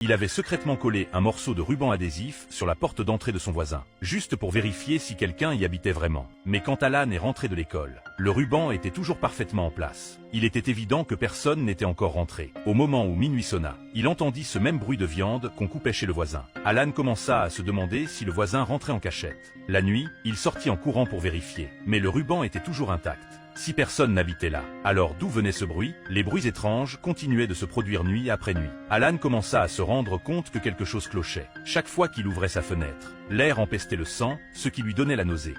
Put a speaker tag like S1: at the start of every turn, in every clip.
S1: Il avait secrètement collé un morceau de ruban adhésif sur la porte d'entrée de son voisin, juste pour vérifier si quelqu'un y habitait vraiment. Mais quand Alan est rentré de l'école, le ruban était toujours parfaitement en place. Il était évident que personne n'était encore rentré. Au moment où minuit sonna, il entendit ce même bruit de viande qu'on coupait chez le voisin. Alan commença à se demander si le voisin rentrait en cachette. La nuit, il sortit en courant pour vérifier, mais le ruban était toujours intact. Si personne n'habitait là, alors d'où venait ce bruit? Les bruits étranges continuaient de se produire nuit après nuit. Alan commença à se rendre compte que quelque chose clochait. Chaque fois qu'il ouvrait sa fenêtre, l'air empestait le sang, ce qui lui donnait la nausée.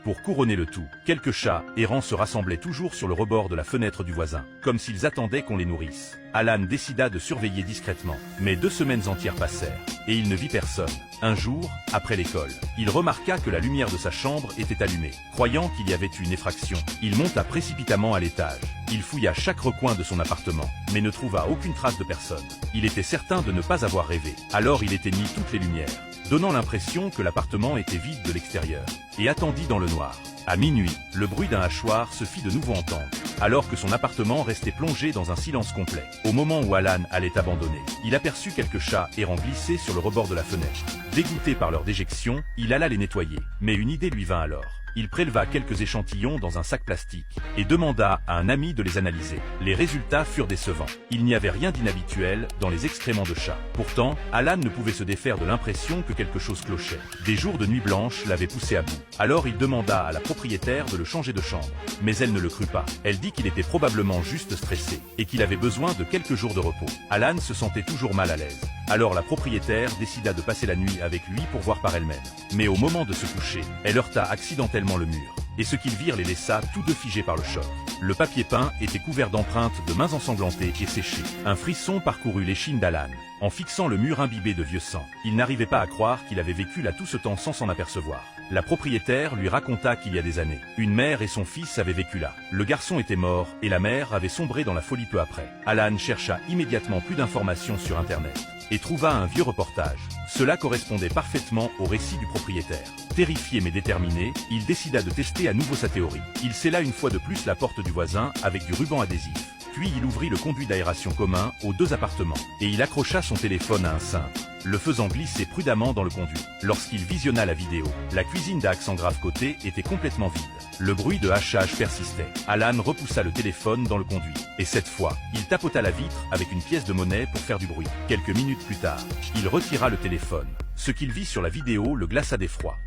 S1: Pour couronner le tout, quelques chats errants se rassemblaient toujours sur le rebord de la fenêtre du voisin, comme s'ils attendaient qu'on les nourrisse. Alan décida de surveiller discrètement, mais 2 semaines entières passèrent, et il ne vit personne. Un jour, après l'école, il remarqua que la lumière de sa chambre était allumée. Croyant qu'il y avait eu une effraction, il monta précipitamment à l'étage. Il fouilla chaque recoin de son appartement, mais ne trouva aucune trace de personne. Il était certain de ne pas avoir rêvé. Alors il éteignit toutes les lumières, donnant l'impression que l'appartement était vide de l'extérieur, et attendit dans le noir. À minuit, le bruit d'un hachoir se fit de nouveau entendre, alors que son appartement restait plongé dans un silence complet. Au moment où Alan allait abandonner, il aperçut quelques chats errants glisser sur le rebord de la fenêtre. Dégoûté par leur déjection, il alla les nettoyer, mais une idée lui vint alors. Il préleva quelques échantillons dans un sac plastique et demanda à un ami de les analyser. Les résultats furent décevants. Il n'y avait rien d'inhabituel dans les excréments de chat. Pourtant, Alan ne pouvait se défaire de l'impression que quelque chose clochait. Des jours de nuit blanche l'avaient poussé à bout. Alors il demanda à la propriétaire de le changer de chambre. Mais elle ne le crut pas. Elle dit qu'il était probablement juste stressé et qu'il avait besoin de quelques jours de repos. Alan se sentait toujours mal à l'aise. Alors la propriétaire décida de passer la nuit avec lui pour voir par elle-même. Mais au moment de se coucher, elle heurta accidentellement le mur. Et ce qu'ils virent les laissa tous deux figés par le choc. Le papier peint était couvert d'empreintes de mains ensanglantées et séchées. Un frisson parcourut l'échine d'Alan. En fixant le mur imbibé de vieux sang, il n'arrivait pas à croire qu'il avait vécu là tout ce temps sans s'en apercevoir. La propriétaire lui raconta qu'il y a des années, une mère et son fils avaient vécu là. Le garçon était mort et la mère avait sombré dans la folie peu après. Alan chercha immédiatement plus d'informations sur Internet et trouva un vieux reportage. Cela correspondait parfaitement au récit du propriétaire. Terrifié mais déterminé, il décida de tester à nouveau sa théorie. Il scella une fois de plus la porte du voisin avec du ruban adhésif. Puis il ouvrit le conduit d'aération commun aux 2 appartements, et il accrocha son téléphone à un cintre, le faisant glisser prudemment dans le conduit. Lorsqu'il visionna la vidéo, la cuisine d'Accent Grave Côté était complètement vide. Le bruit de hachage persistait. Alan repoussa le téléphone dans le conduit. Et cette fois, il tapota la vitre avec une pièce de monnaie pour faire du bruit. Quelques minutes plus tard, il retira le téléphone. Ce qu'il vit sur la vidéo le glaça d'effroi.